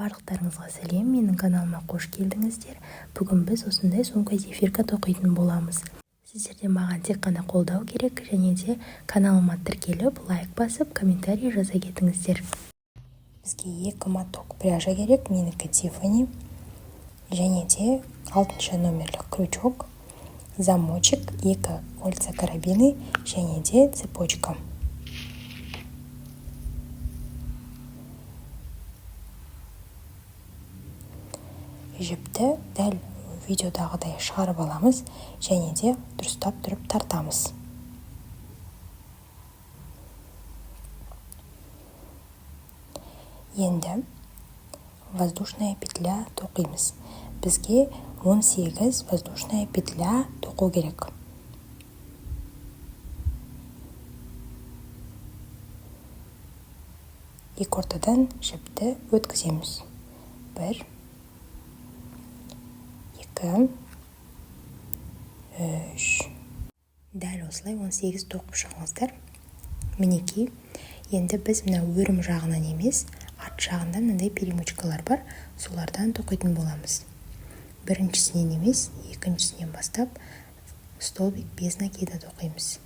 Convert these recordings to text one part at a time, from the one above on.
Барлықтарыңызға сәлем, менің каналыма қош келдіңіздер. Бүгін біз осындай сумка зефирка тоқитын боламыз. Сіздерден маған тек қана қолдау керек, және де каналыма тіркеліп, лайк басып, комментарий жаза кетіңіздер. Бізге 2 моток пряжа керек, менікі Тиффани, және де 6 номерлік крючок, замочек, 2 кольца карабины, және де цепочка. Жіпті дәл видеодағыдай шығарып аламыз, және де дұрыстап тұрып тартамыз. Енді воздушная петля тоқимыз. Бізге 18 воздушная петля тоқу керек. Екі ортадан жіпті өткіземіз. 1, 2, 3. Дәл осылай 18 тоқып шығыңыздар. Мінекей, енді біз мына өрім жағынан емес, арт жағында мынандай перемычкалар бар, солардан тоқитын боламыз. Біріншісінен емес, екіншісінен бастап столбик без накида тоқимыз.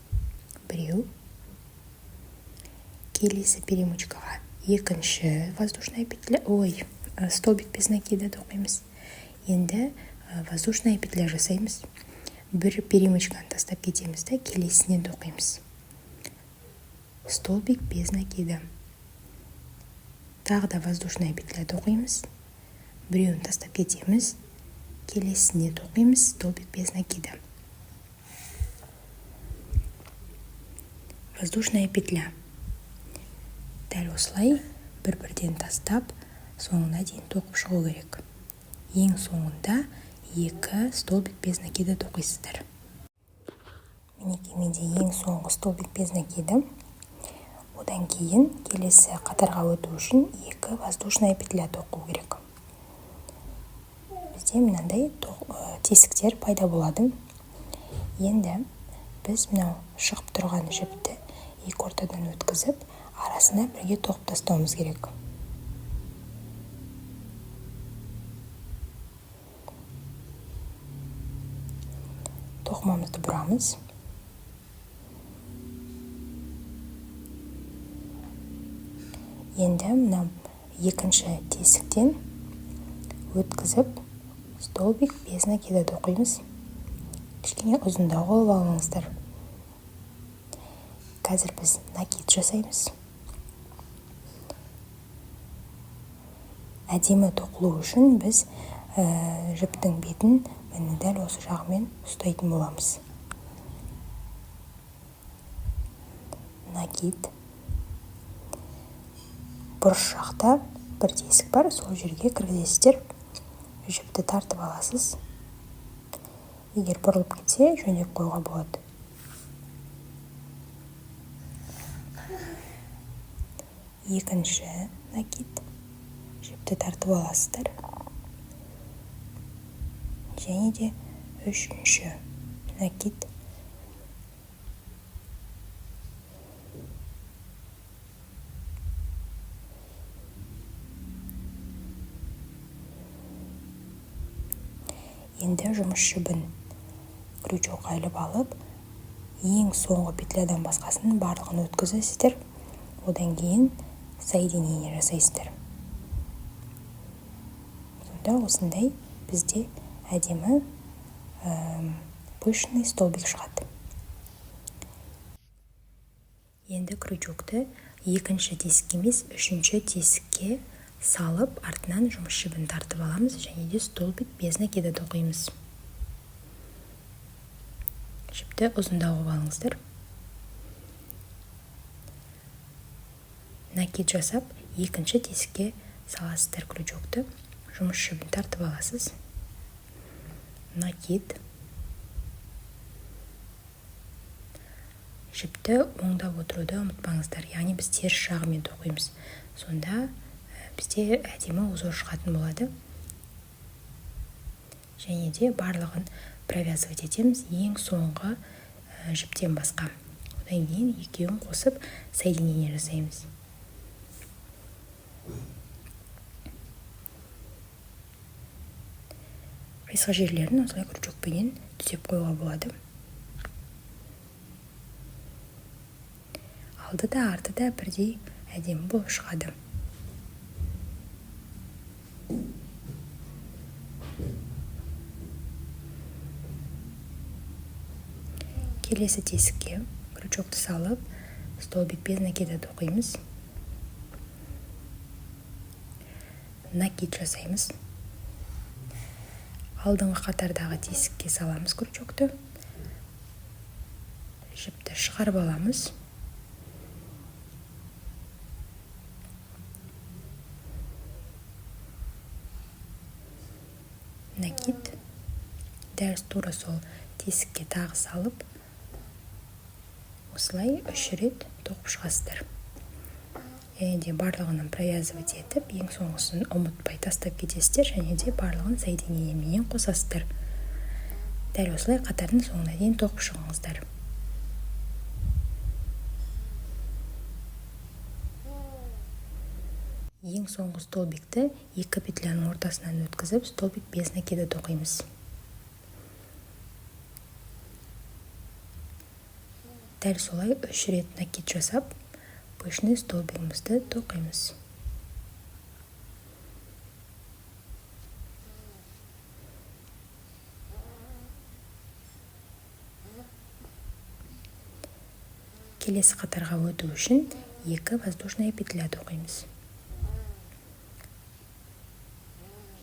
Біреу. Келесі перемычкаға екінші воздушная петля, столбик без накида тоқимыз. Енді воздушная петля жасаймыз. Бір перемычканы тастап кетеміз да, келесінен тоқимыз. Столбик без накида. Тағы да воздушная петля тоқимыз. Біреуін тастап кетеміз. Келесіне тоқимыз. Столбик без накида. Воздушная петля. Дәл осылай бір-бірден тастап, соңына дейін тоқып шығу керек. Ең соңында 2 столбик без накида тоқисыздар. Мінекей, менде ең соңғы столбик без накида. Одан кейін келесі қатарға өту үшін 2 воздушная петля тоқу керек. Бізде мынандай тесіктер пайда болады. Енді біз мынау шығып тұрған жіпті екі ортадан өткізіп, арасына бірге тоқып тастауымыз керек. Тоқымамызды бұрамыз. Енді мына екінші тесіктен өткізіп, столбик без накида тоқимыз. Кішкене ұзындау қойып алыңыздар. Қазір біз накид жасаймыз. Әдемі тоқылу үшін біз жіптің бетін дәл осы жағымен ұстайтын боламыз. Накид. Бұрыш жақта бір тесік бар, сол жерге кіргізесіздер. Жіпті тартып аласыз. Егер бұрылып кетсе, жөндеп қоюға болады. Екінші накид. Жіпті тартып аласыздар. Және де үшінші накид. Енді жұмыс жібін крючок айлып алып, ең соңғы петлядан басқасын барлығын өткізесіздер. Одан кейін соединение жасайсыздар. Сонда осындай бізде әдемі пышный столбик шығады. Енді крючокты екінші тесікке емес, үшінші тесікке салып, артынан жұмыс жібін тартып аламыз, және де столбик без накида тоқимыз. Жіпті ұзындау қылып алыңыздар. Накид жасап, екінші тесікке саласыздар крючокты, жұмыс жібін тартып аласыз. Накид. Жіпті оңдап отыруды ұмытпаңыздар, яғни біз теріс жағымен тоқимыз. Сонда бізде әдемі узор шығатын болады. Және де барлығын провязывать етеміз ең соңғы жіптен басқа. Одан кейін екеуін қосып соединение жасаймыз. қисық жерлерін осылай крючокпенен түзеп қоюға болады. Алды да арты да бірдей әдемі болып шығады. Келесі тесікке крючокты салып, столбик без накида тоқимыз. Накид жасаймыз. Алдыңғы қатардағы тесікке саламыз крючокты. Жіпті шығарып аламыз. Накид. Дәл тура сол тесікке тағы салып, осылай 3 рет тоқып шығасыздар. Және де барлығынан провязывать етіп, ең соңғысын ұмытпай тастап кетесіздер, және де барлығын соединениемен қосасыздар. Дәл осылай қатардың соңына дейін тоқып шығыңыздар. Ең соңғы столбикті 2 петляның ортасынан өткізіп, столбик без накида тоқимыз. Дәл солай 3 рет накид жасап, пышный столбигімізді тоқимыз. Келесі қатарға өту үшін 2 воздушная петля тоқимыз.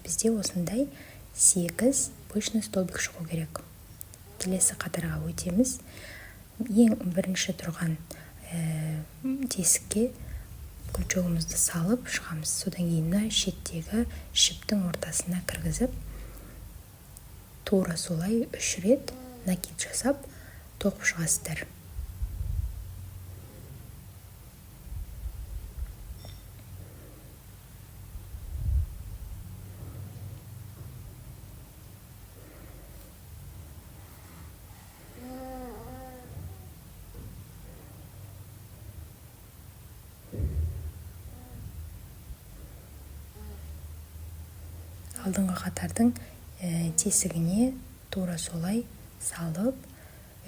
Бізде осындай 8 пышный столбик шығу керек. Келесі қатарға өтеміз. Ең бірінші тұрған тесікке крючогымызды салып шығамыз. Содан кейін шеттегі шіптің ортасына кіргізіп, тура солай 3 рет накид жасап тоқып шығасыздар. Алдыңғы қатардың тесігіне тура солай салып,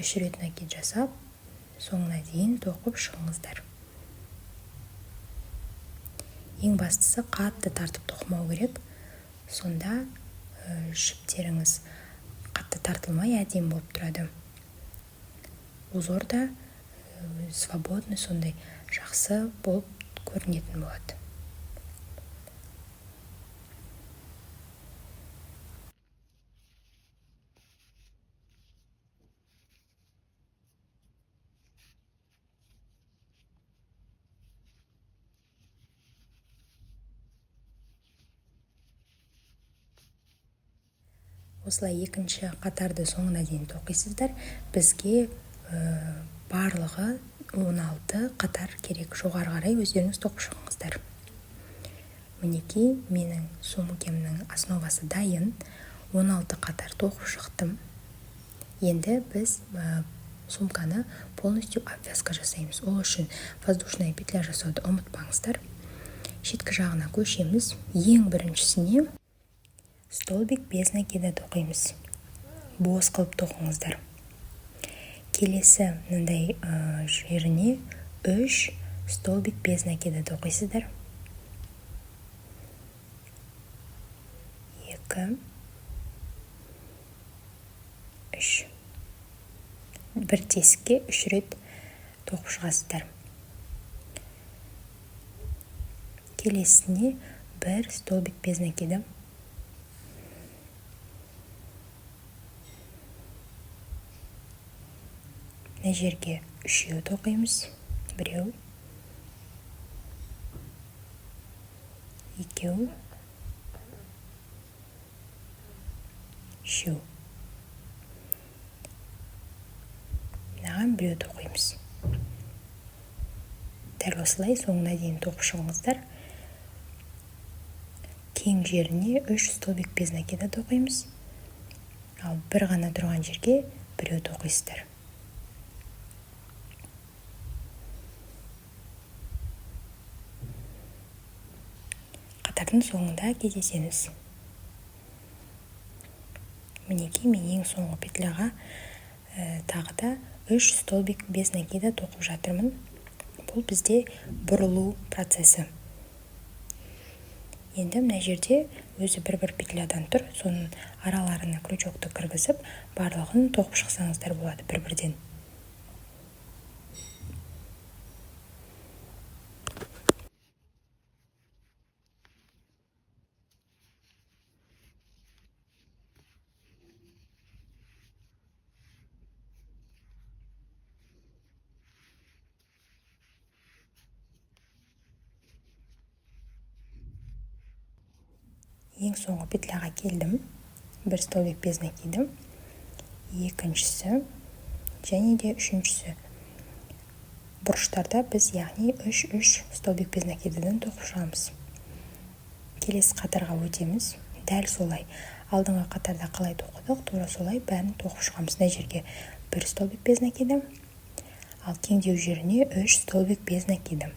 3 рет накид жасап, соңына дейін тоқып шығыңыздар. Ең бастысы қатты тартып тоқымау керек. Сонда шіптеріңіз қатты тартылмай әдемі болып тұрады. Узор да свободный, сондай жақсы болып көрінетін болады. Осылай екінші қатарды соңына дейін тоқисыздар. Бізге барлығы 16 қатар керек. Жоғары қарай өздеріңіз тоқып шығыңыздар. Мінекей, менің сумкемнің основасы дайын. 16 қатар тоқып шықтым. Енді біз сумканы полностью обвязка жасаймыз. Ол үшін воздушная петля жасауды ұмытпаңыздар. Шеткі жағына көшеміз. Ең біріншісіне столбик без накида тоқимыз. Бос қылып тоқыңыздар. Келесі мындай жеріне 3 столбик без накида тоқисыздар. 2 3 бір тесікке 3 рет тоқып шығасыздар. Келесіне 1 столбик без накида. Мына жерге 3 тоқимыз. 1 2 3 мынаған 1 тоқимыз. Дәл осылай соңына дейін тоқып шығыңыздар. Кең жеріне 3 столбик без накида тоқимыз. Ал бір ғана тұрған жерге 1 тоқисыздар. Қатардың соңында кездесеміз. Мінекей мен ең соңғы петляға тағы да 3 столбик без накида тоқып жатырмын. Бұл бізде бұрылу процесі. Енді мына жерде өзі бір петлядан тұр, соның араларына крючокты кіргізіп, барлығын тоқып шықсаңыздар болады бір-бірден. Ең соңғы петляға келдім. Бір столбик без накидым. Екіншісі және де үшіншісі. Бұрыштарда біз яғни 3 столбик без накидадан тоқып шығамыз. Келесі қатарға өтеміз. Дәл солай. Алдыңғы қатарда қалай тоқыдық, тура солай бәрін тоқып шығамыз. Мына жерге 1 столбик без накидым. Ал теңдеу жеріне 3 столбик без накидым.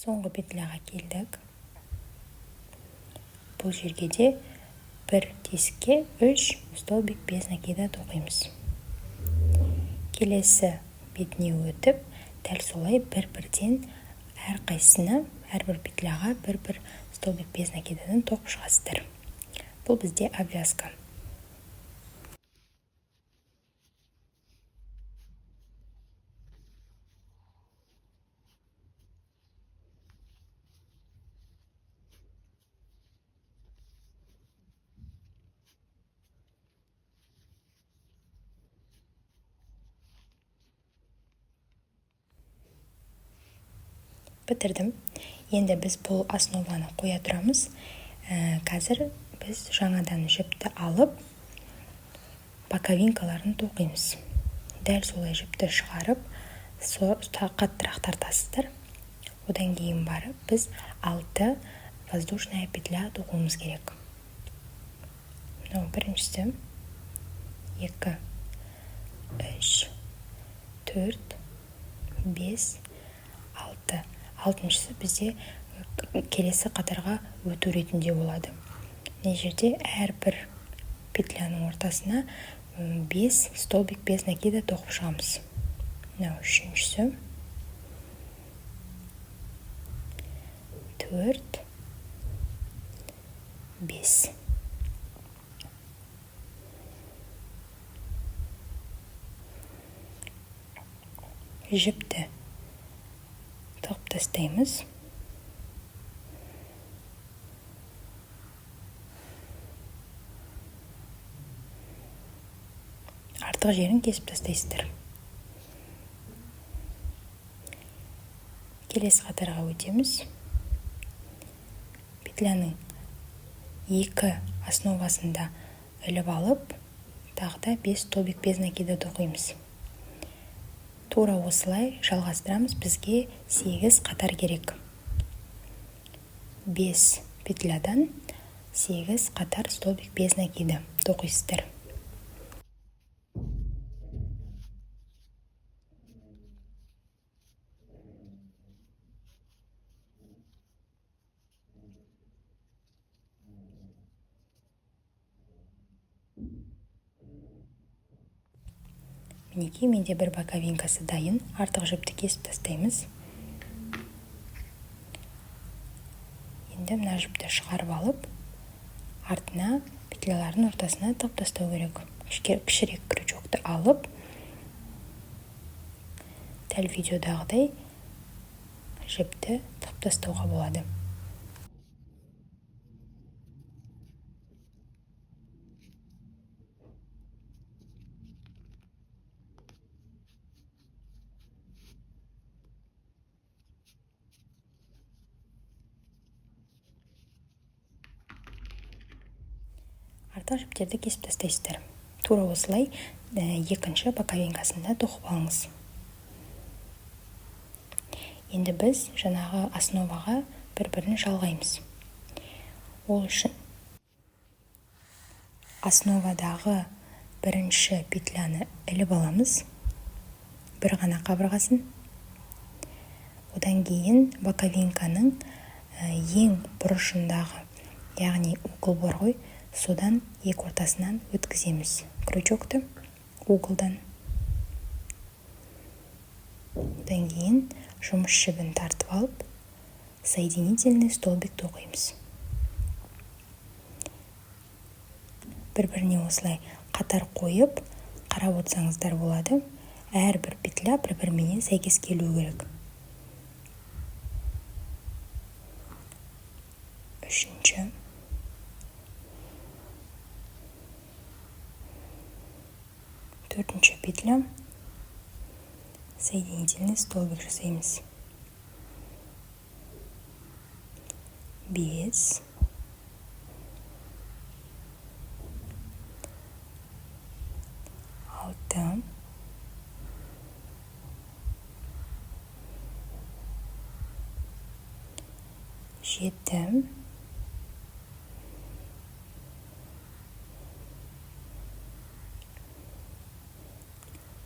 Соңғы петляға келдік. Бұл жерге де бір тесікке 3 столбик без накида тоқимыз. Келесі бетіне өтіп, дәл солай бір-бірден әрқайсына, әрбір петляға бір столбик без накидадан тоқып шығасыздар. Бұл бізде обвязка. Бітірдім. Енді біз бұл основаны қоя тұрамыз. Қазір біз жаңадан жіпті алып, боковинкаларын тоқимыз. Дәл солай жіпті шығарып, қаттырақ тартасыздар. Одан кейін барып, біз 6 воздушная петля тоқуымыз керек. Біріншісі 2, 3, 4, 5, 6. Алтыншысы бізде келесі қатарға өту ретінде болады. Мына жерде әрбір петляның ортасына 5 столбик без накида тоқып шығамыз. Үшіншісі 4, 5. Жіпті тығып тастаймыз. Артық жерін кесіп тастайсыздар. Келесі қатарға өтеміз. Петляның 2 основасында іліп алып, тағы да 5 столбик без накида тоқимыз. Тура осылай жалғастырамыз. Бізге 8 қатар керек. 5 петлядан 8 қатар столбик без накида тоқисыздар. Мінекей менде бір боковинкасы дайын. Артық жіпті кесіп тастаймыз. Енді мына жіпті шығарып алып, артына петлялардың ортасына тығып тастау керек. Кішірек крючокты алып, дәл видеодағыдай жіпті тығып тастауға болады. Артық жіптерді кесіп тастайсыздар. Тура осылай екінші боковинкасында тоқып алыңыз. Енді біз жаңағы основаға бір-бірін жалғаймыз. Ол үшін основадағы бірінші петляны іліп аламыз, бір ғана қабырғасын. Одан кейін боковинканың ең бұрышындағы, яғни угол бар ғой, содан екі ортасынан өткіземіз крючокты уголдан. Одан кейін жұмыс жібін тартып алып, соединительный столбик тоқимыз. Бір-біріне осылай қатар қойып, қарап отырсаңыздар болады. Әрбір петля бір-бірімен сәйкес келу керек. Үшінші. Төртінші петля. Соединительный столбик жасаймыз. 5. 6. 7.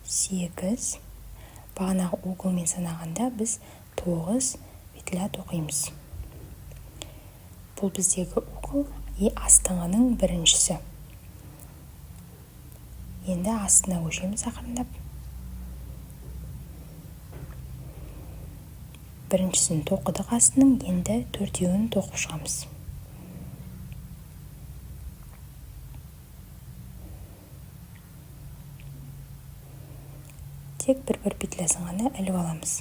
8. Бағанағы уголмен санағанда біз 9 петля тоқимыз. Бұл біздегі угол астыңғының біріншісі. Енді астына көшеміз ақырындап. Біріншісін тоқыдық астының, енді төртеуін тоқып шығамыз. Тек бір-бір петлясын ғана іліп аламыз.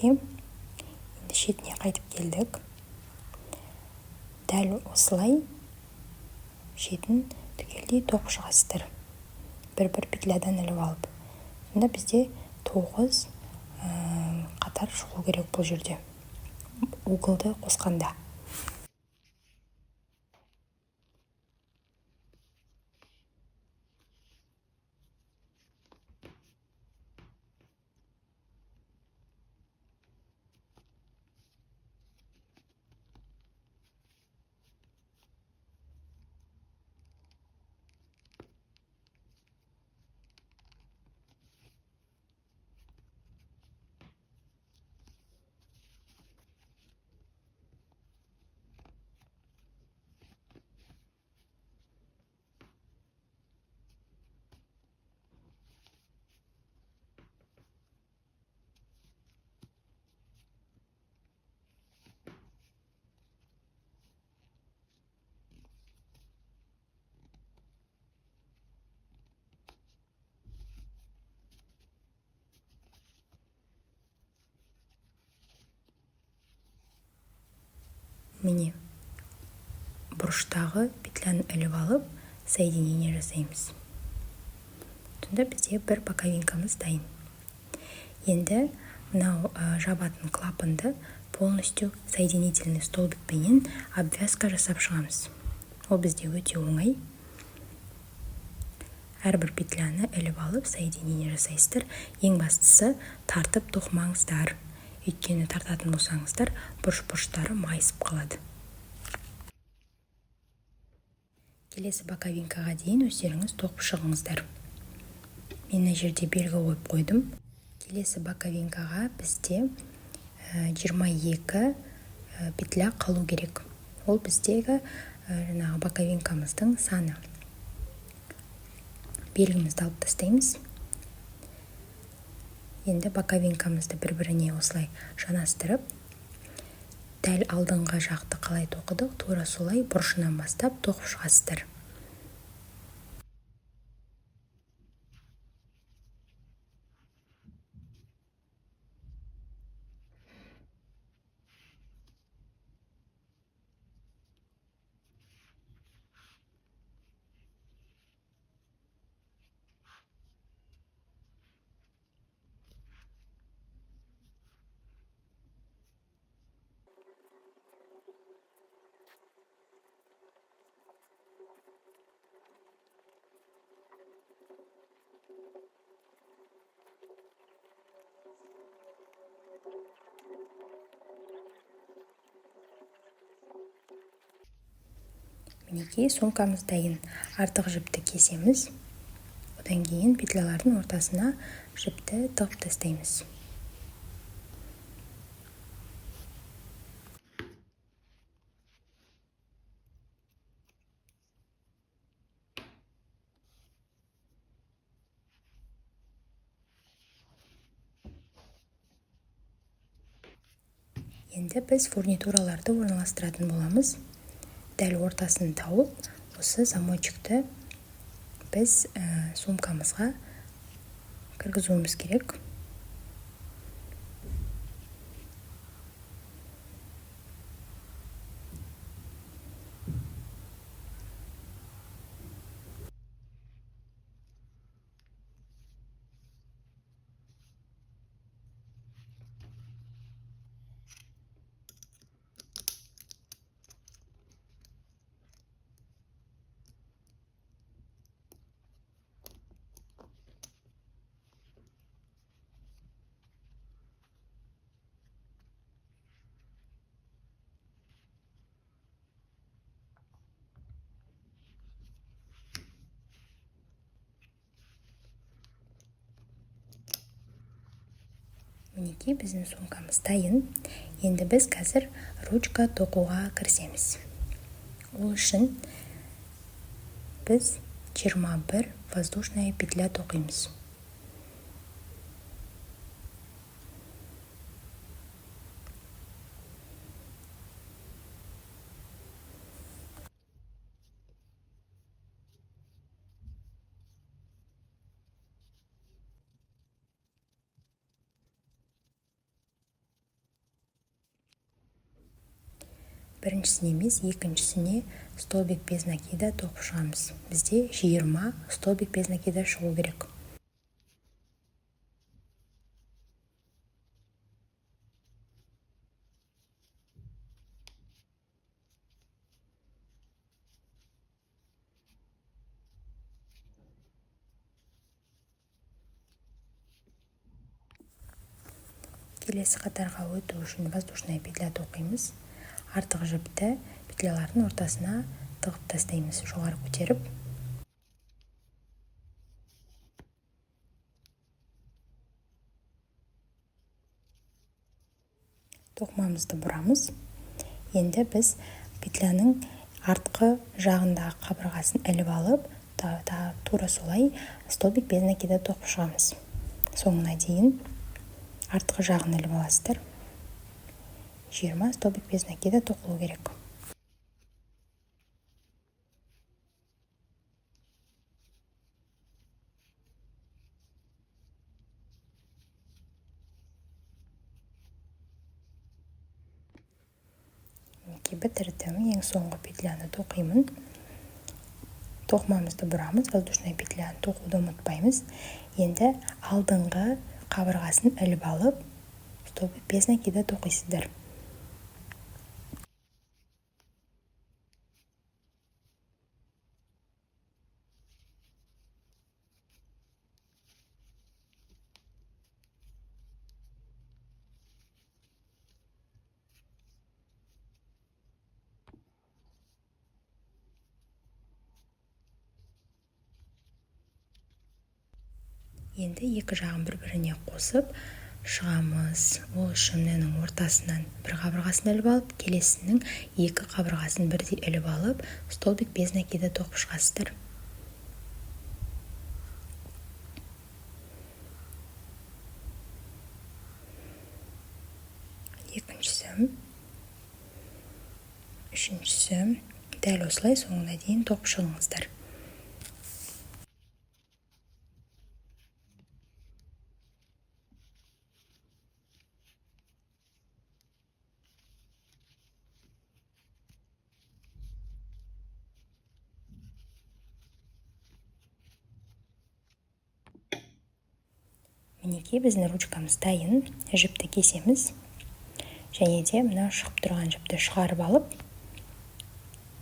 Енді шетіне қайтып келдік. Дәл осылай шетін түгелдей тоқып шығасыздар. Бір-бір петлядан іліп алып. Сонда бізде 9 қатар шығу керек бұл жерде. Уголды қосқанда. Міне, бұрыштағы петляны іліп алып, соединение жасаймыз. Сонда бізде бір боковинкамыз дайын. Енді мынау жабатын клапанды полностью соединительный столбикпенен обвязка жасап шығамыз. Ол бізде өте оңай. Әрбір петляны іліп алып, соединение жасайсыздар. Ең бастысы тартып тоқымаңыздар. Өйткені тартатын болсаңыздар, бұрыш-бұрыштары майысып қалады. Келесі боковинкаға дейін өздеріңіз тоқып шығыңыздар. Мен мына жерде белгі қойып қойдым. Келесі боковинкаға бізде 22 петля қалу керек. Ол біздегі боковинкамыздың саны. Белгімізді алып тастаймыз. Енді боковинкамызды бір-біріне осылай жанастырып, дәл алдыңғы жақты қалай тоқыдық, тура солай бұрышынан бастап тоқып шығасыздар. Мінекей сумкамыз дайын. Артық жіпті кесеміз. Одан кейін петлялардың ортасына жіпті тығып тастаймыз. Енді біз фурнитураларды орналастыратын боламыз. Дәл ортасын тауып, осы замочекті біз сумкамызға кіргізуіміз керек. Мінекей біздің сумкамыз дайын. Енді біз қазір ручка тоқуға кірісеміз. Ол үшін біз 21 воздушная петля тоқимыз. Біріншісіне емес, екіншісіне столбик без накида тоқып шығамыз. Бізде 20 столбик без накида шығу керек. Келесі қатарға өту үшін воздушная петля тоқимыз. Артық жіпті петлялардың ортасына тығып тастаймыз, жоғары көтеріп. Тоқымамызды бұрамыз. Енді біз петляның артқы жағындағы қабырғасын іліп алып, тура солай столбик без накида тоқып шығамыз. Соңына дейін артқы жағын іліп аласыздар. 20 столбик без накида тоқылу керек. Бітірдім. Ең соңғы петляны тоқимын. Тоқымамызды бұрамыз. Воздушная петляны тоқуды ұмытпаймыз. Енді алдыңғы қабырғасын іліп алып, столбик без накида тоқисыздар. Енді екі жағын бір-біріне қосып шығамыз. Ол үшін мынаның ортасынан бір қабырғасын іліп алып, келесінің екі қабырғасын бірдей іліп алып, столбик без накида тоқып шығасыздар. Екіншісі, үшіншісі, дәл осылай соңына дейін тоқып шығыңыздар. Мінекей біздің ручкамыз дайын. Жіпті кесеміз. Және де мына шығып тұрған жіпті шығарып алып,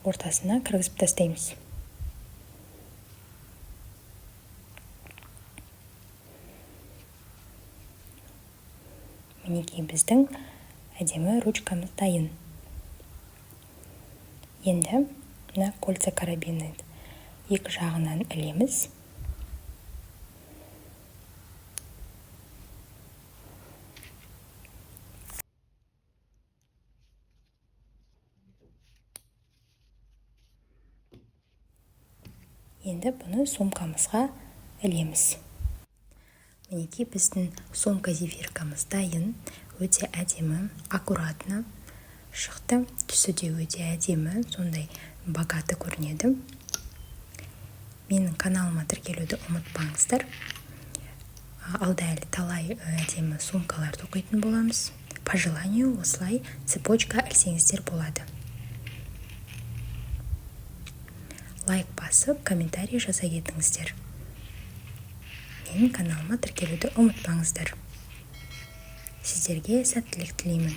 ортасына кіргізіп тастаймыз. мінекей біздің әдемі ручкамыз дайын. Енді мына кольца карабины екі жағынан ілеміз. Енді бұны сумкамызға ілеміз. Мінекей біздің сумка зефиркамыз дайын. Өте әдемі, аккуратно шықты. Түсі де өте әдемі, сондай богаты көрінеді. Менің каналыма тіркелуді ұмытпаңыздар. Алда әлі талай әдемі сумкалар тоқитын боламыз. По желанию осылай цепочка ілсеңіздер болады. Лайк басып, комментарий жаза кетіңіздер. Менің каналыма тіркелуді ұмытпаңыздар. Сіздерге сәттілік тілеймін.